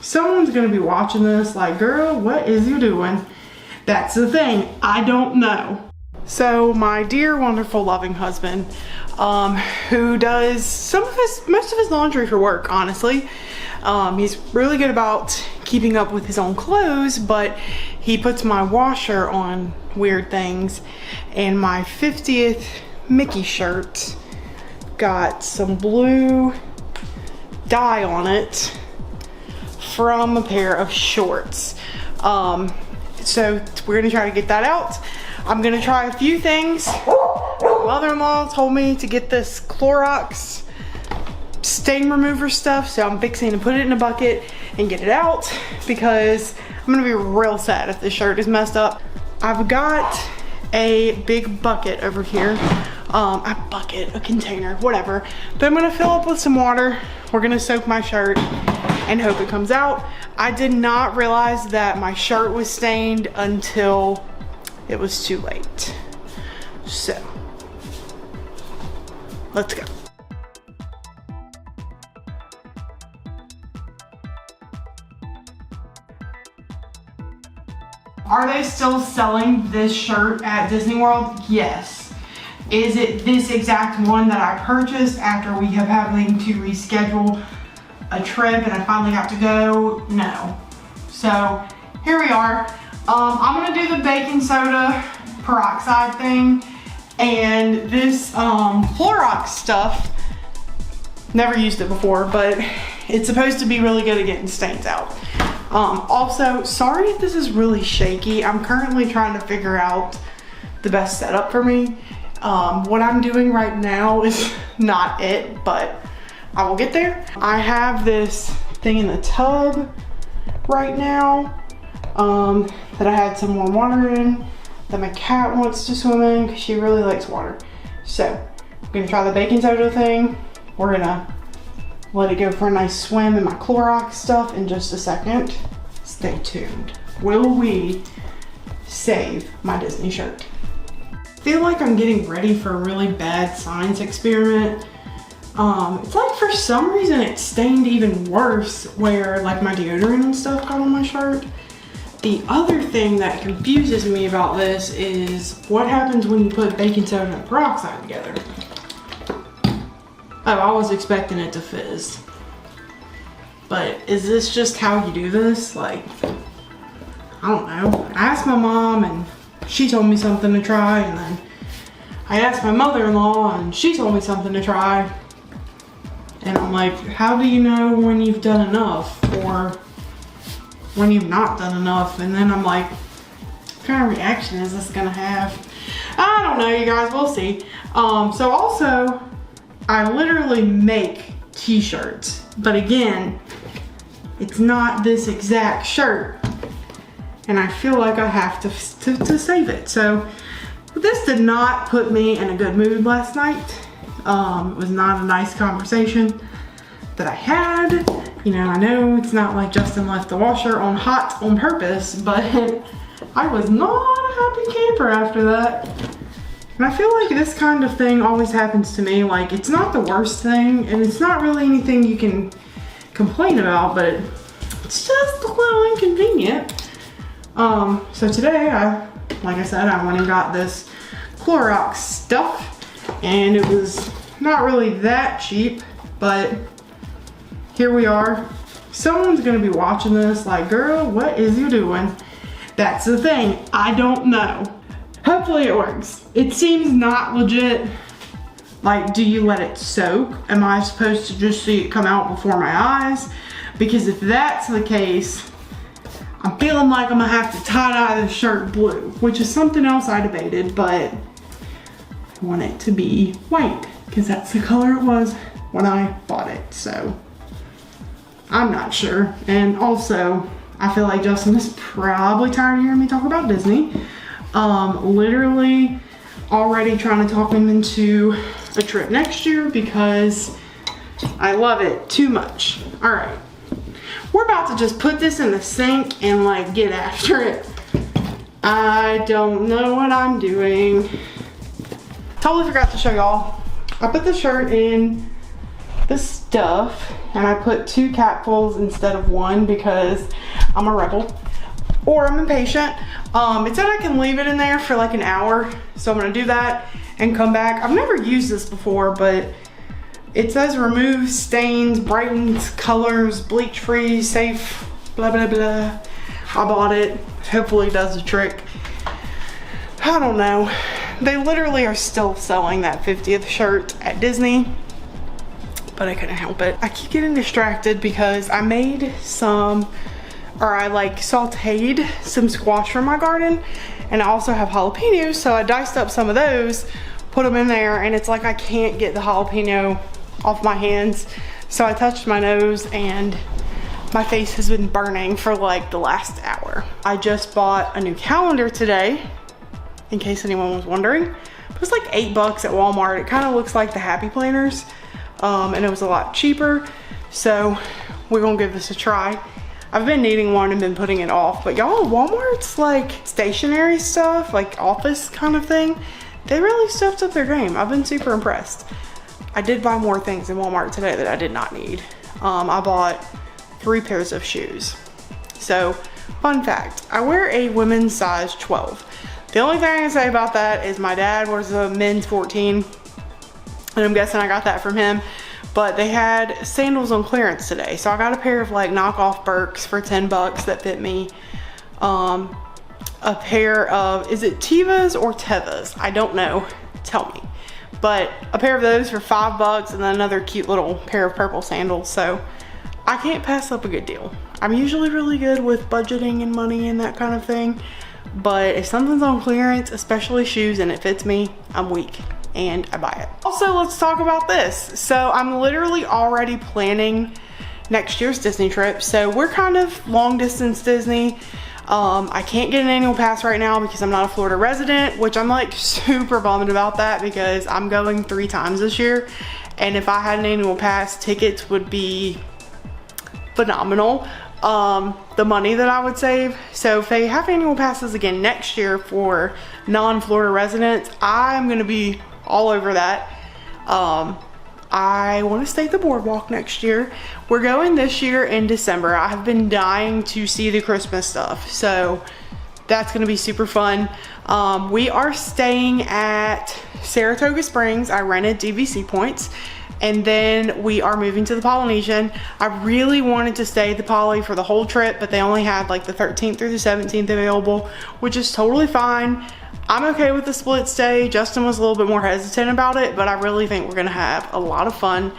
someone's gonna be watching this like, girl, what is you doing? That's the thing, I don't know. So my dear, wonderful, loving husband, who does most of his laundry for work, honestly. He's really good about keeping up with his own clothes, but he puts my washer on weird things, and my 50th Mickey shirt got some blue dye on it from a pair of shorts. So we're gonna try to get that out. I'm gonna try a few things. My mother-in-law told me to get this Clorox stain remover stuff, so I'm fixing to put it in a bucket and get it out because I'm gonna be real sad if this shirt is messed up. I've got a big bucket over here. A container, whatever. But I'm gonna fill up with some water. We're gonna soak my shirt and hope it comes out. I did not realize that my shirt was stained until it was too late. So, let's go. Are they still selling this shirt at Disney World? Yes. Is it this exact one that I purchased after we have having to reschedule a trip and I finally got to go? No. So here we are. I'm gonna do the baking soda peroxide thing, and this Clorox stuff, never used it before, but it's supposed to be really good at getting stains out. Also, sorry if this is really shaky. I'm currently trying to figure out the best setup for me. What I'm doing right now is not it, but I will get there. I have this thing in the tub right now that I had some warm water in that my cat wants to swim in because she really likes water. So I'm gonna try the baking soda thing. We're gonna let it go for a nice swim in my Clorox stuff in just a second. Stay tuned. Will we save my Disney shirt? I feel like I'm getting ready for a really bad science experiment. It's like for some reason it stained even worse where like my deodorant and stuff got on my shirt. The other thing that confuses me about this is what happens when you put baking soda and peroxide together. Oh, I was expecting it to fizz. But is this just how you do this? Like, I don't know. I asked my mom and she told me something to try, and then I asked my mother-in-law and she told me something to try. And I'm like, how do you know when you've done enough or when you've not done enough? And then I'm like, what kind of reaction is this gonna have? I don't know, you guys, we'll see. So also, I literally make t-shirts, but again, it's not this exact shirt, and I feel like I have to save it. So this did not put me in a good mood last night. It was not a nice conversation that I had. You know, I know it's not like Justin left the washer on hot on purpose, but I was not a happy camper after that. And I feel like this kind of thing always happens to me. Like, it's not the worst thing, and it's not really anything you can complain about, but it's just a little inconvenient. So today, like I said, I went and got this Clorox stuff, and it was not really that cheap, but here we are. Someone's gonna be watching this like, girl, what is you doing? That's the thing, I don't know. Hopefully it works. It seems not legit. Like, do you let it soak? Am I supposed to just see it come out before my eyes? Because if that's the case, I'm feeling like I'm gonna have to tie-dye this shirt blue, which is something else I debated, but I want it to be white because that's the color it was when I bought it. So I'm not sure. And also, I feel like Justin is probably tired of hearing me talk about Disney. Literally already trying to talk him into a trip next year because I love it too much. All right, we're about to just put this in the sink and like get after it. I don't know what I'm doing. Totally forgot to show y'all. I put the shirt in this stuff, and I put 2 capfuls instead of 1 because I'm a rebel or I'm impatient. It said I can leave it in there for like an hour, so I'm gonna do that and come back. I've never used this before, but it says remove stains, brightens colors, bleach free, safe, blah blah blah. I bought it. Hopefully it does the trick. I don't know. They literally are still selling that 50th shirt at Disney, but I couldn't help it. I keep getting distracted because I made some, or I like sauteed some squash from my garden, and I also have jalapenos, so I diced up some of those, put them in there, and it's like I can't get the jalapeno off my hands. So I touched my nose and my face has been burning for like the last hour. I just bought a new calendar today, in case anyone was wondering. It was like $8 at Walmart. It kind of looks like the Happy Planners, and it was a lot cheaper. So we're gonna give this a try. I've been needing one and been putting it off, but y'all, Walmart's like stationery stuff, like office kind of thing, they really stepped up their game. I've been super impressed. I did buy more things in Walmart today that I did not need. I bought 3 pairs of shoes. So, fun fact, I wear a women's size 12. The only thing I can say about that is my dad wears a men's 14, and I'm guessing I got that from him. But they had sandals on clearance today, so I got a pair of like knockoff Birks for $10 that fit me. A pair of, is it Tevas or Tevas? I don't know, tell me. But a pair of those for $5, and then another cute little pair of purple sandals. So I can't pass up a good deal. I'm usually really good with budgeting and money and that kind of thing, but if something's on clearance, especially shoes, and it fits me, I'm weak and I buy it. Also, let's talk about this. So I'm literally already planning next year's Disney trip. So we're kind of long distance Disney. I can't get an annual pass right now because I'm not a Florida resident, which I'm like super bummed about that because I'm going 3 times this year. And if I had an annual pass, tickets would be phenomenal. The money that I would save. So if they have annual passes again next year for non-Florida residents, I'm gonna be all over that. I want to stay at the boardwalk next year. We're going this year in December. I have been dying to see the Christmas stuff, so that's gonna be super fun. We are staying at Saratoga Springs. I rented DVC points. And then we are moving to the Polynesian. I really wanted to stay at the Poly for the whole trip, but they only had like the 13th through the 17th available, which is totally fine. I'm okay with the split stay. Justin was a little bit more hesitant about it, but I really think we're gonna have a lot of fun.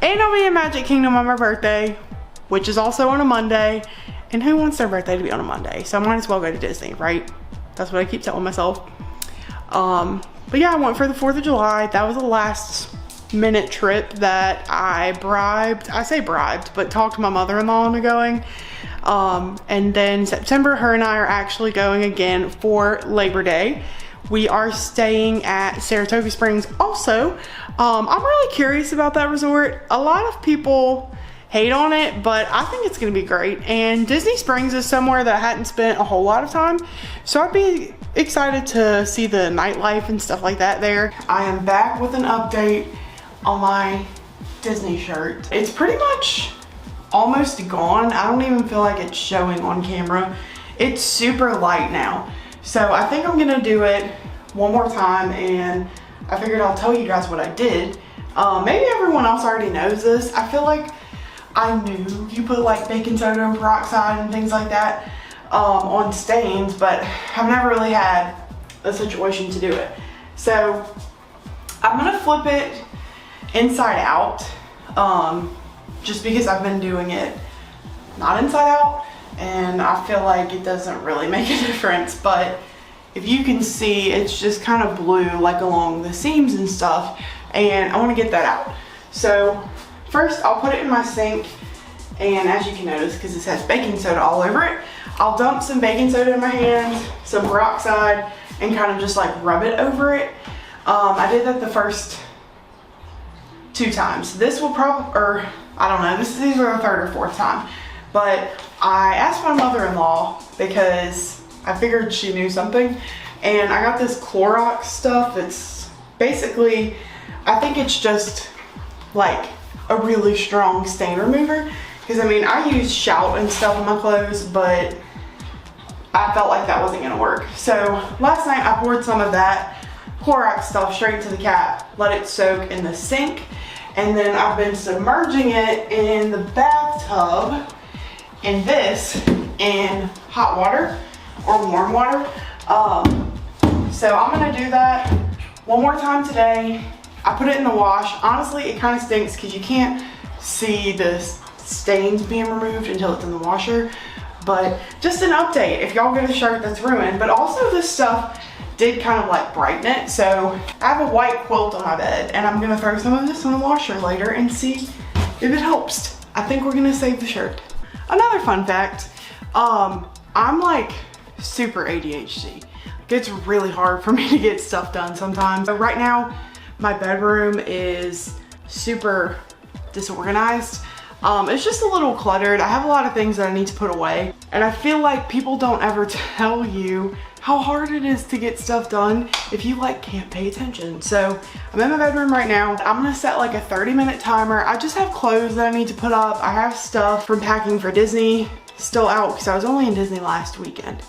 And I'll be in Magic Kingdom on my birthday, which is also on a Monday. And who wants their birthday to be on a Monday? So I might as well go to Disney, right? That's what I keep telling myself. But yeah, I went for the 4th of July. That was the last minute trip that I bribed, but talked my mother-in-law into going. And then September, her and I are actually going again for Labor Day. We are staying at Saratoga Springs also. I'm really curious about that resort. A lot of people hate on it, but I think it's gonna be great. And Disney Springs is somewhere that I hadn't spent a whole lot of time, so I'd be excited to see the nightlife and stuff like that there. I am back with an update on my Disney shirt. It's pretty much almost gone. I don't even feel like it's showing on camera. It's super light now. So I think I'm gonna do it one more time, and I figured I'll tell you guys what I did. Maybe everyone else already knows this. I feel like I knew you put like baking soda and peroxide and things like that on stains, but I've never really had a situation to do it. So I'm gonna flip it inside out, just because I've been doing it not inside out, and I feel like it doesn't really make a difference. But if you can see, it's just kind of blue like along the seams and stuff, and I want to get that out. So first I'll put it in my sink, and as you can notice, because it has baking soda all over it, I'll dump some baking soda in my hands, some peroxide, and kind of just like rub it over it. I did that the first 2 times. This will probably, or I don't know, these were the 3rd or 4th time. But I asked my mother-in-law because I figured she knew something, and I got this Clorox stuff. It's basically, I think it's just like a really strong stain remover. Because I mean, I use Shout and stuff on my clothes, but I felt like that wasn't gonna work. So last night I poured some of that Clorox stuff straight to the cap, let it soak in the sink, and then I've been submerging it in the bathtub in this in hot water or warm water. So I'm gonna do that one more time today. I put it in the wash. Honestly, it kind of stinks because you can't see the stains being removed until it's in the washer. But just an update, if y'all get a shirt that's ruined, but also this stuff did kind of like brighten it. So I have a white quilt on my bed and I'm gonna throw some of this in the washer later and see if it helps. I think we're gonna save the shirt. Another fun fact, I'm like super ADHD. It's really hard for me to get stuff done sometimes. But right now, my bedroom is super disorganized. It's just a little cluttered. I have a lot of things that I need to put away. And I feel like people don't ever tell you how hard it is to get stuff done if you like can't pay attention. So I'm in my bedroom right now. I'm gonna set like a 30-minute timer. I just have clothes that I need to put up. I have stuff from packing for Disney still out because I was only in Disney last weekend.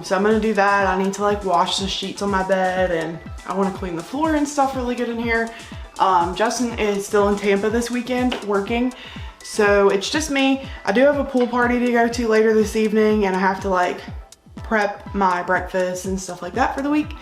So I'm gonna do that. I need to like wash the sheets on my bed and I wanna clean the floor and stuff really good in here. Justin is still in Tampa this weekend working. So it's just me. I do have a pool party to go to later this evening and I have to like prep my breakfast and stuff like that for the week,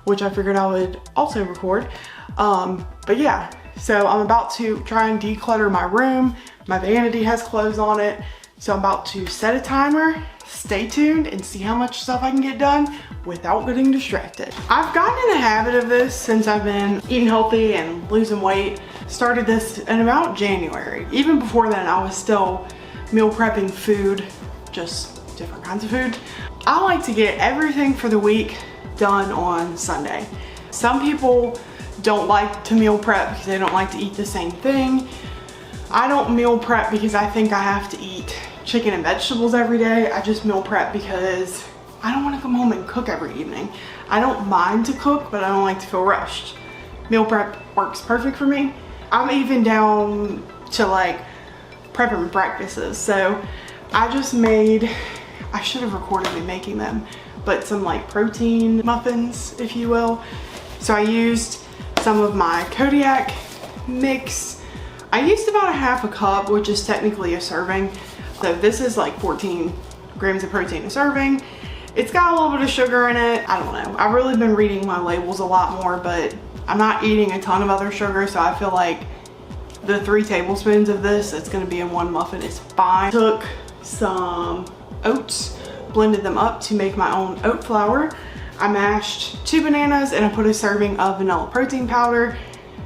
which I figured I would also record. But yeah, so I'm about to try and declutter my room. My vanity has clothes on it. So I'm about to set a timer, stay tuned and see how much stuff I can get done without getting distracted. I've gotten in the habit of this since I've been eating healthy and losing weight. Started this in about January. Even before then, I was still meal prepping food, just different kinds of food. I like to get everything for the week done on Sunday. Some people don't like to meal prep because they don't like to eat the same thing. I don't meal prep because I think I have to eat chicken and vegetables every day. I just meal prep because I don't want to come home and cook every evening. I don't mind to cook, but I don't like to feel rushed. Meal prep works perfect for me. I'm even down to like prepping breakfasts. So I just made, I should have recorded me making them, but some like protein muffins, if you will. So I used some of my Kodiak mix. I used about a half a cup, which is technically a serving. So this is like 14 grams of protein a serving. It's got a little bit of sugar in it. I don't know. I've really been reading my labels a lot more, but I'm not eating a ton of other sugar, so I feel like the 3 tablespoons of this that's gonna be in one muffin is fine. Took some oats, blended them up to make my own oat flour. I mashed 2 bananas and I put a serving of vanilla protein powder,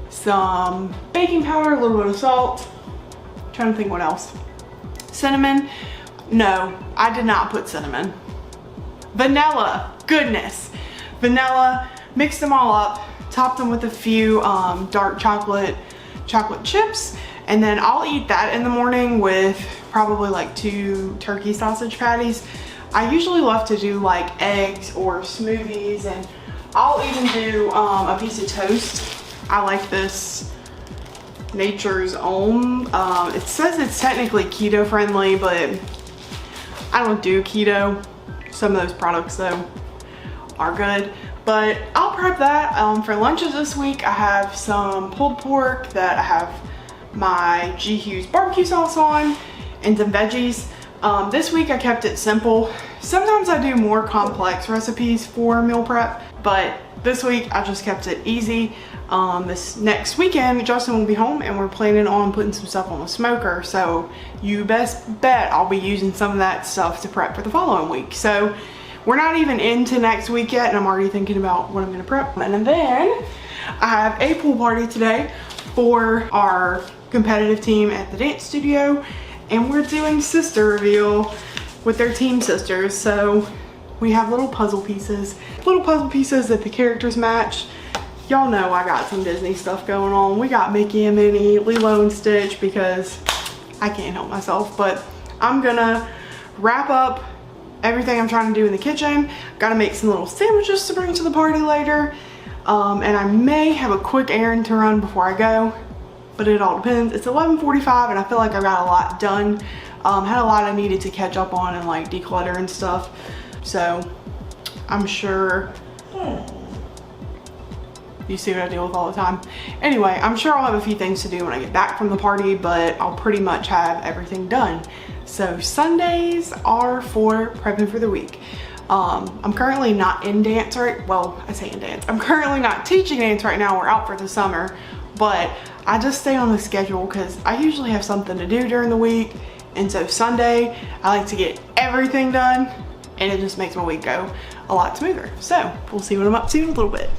some baking powder, a little bit of salt. I'm trying to think what else. Cinnamon. No, I did not put cinnamon. Vanilla, goodness. Vanilla, mixed them all up, topped them with a few dark chocolate chips, and then I'll eat that in the morning with probably like 2 turkey sausage patties. I usually love to do like eggs or smoothies, and I'll even do a piece of toast. I like this Nature's Own. It says it's technically keto friendly, but I don't do keto. Some of those products though are good, but I'll prep that. For lunches this week, I have some pulled pork that I have my G. Hughes barbecue sauce on and some veggies. This week I kept it simple. Sometimes I do more complex recipes for meal prep, but this week I just kept it easy. This next weekend, Justin will be home and we're planning on putting some stuff on the smoker. So you best bet I'll be using some of that stuff to prep for the following week. So we're not even into next week yet and I'm already thinking about what I'm gonna prep. And then I have a pool party today for our competitive team at the dance studio, and we're doing sister reveal with their team sisters. So we have little puzzle pieces that the characters match. Y'all know I got some Disney stuff going on. We got Mickey and Minnie, Lilo and Stitch, because I can't help myself. But I'm gonna wrap up everything I'm trying to do in the kitchen. Gotta make some little sandwiches to bring to the party later. And I may have a quick errand to run before I go. but it all depends. It's 11:45 and I feel like I got a lot done. Had a lot I needed to catch up on and like declutter and stuff. So I'm sure, you see what I deal with all the time. Anyway, I'm sure I'll have a few things to do when I get back from the party, but I'll pretty much have everything done. So Sundays are for prepping for the week. I'm currently not in dance well, I say in dance. I'm currently not teaching dance right now. We're out for the summer, but I just stay on the schedule because I usually have something to do during the week. And so Sunday, I like to get everything done and it just makes my week go a lot smoother. So we'll see what I'm up to in a little bit.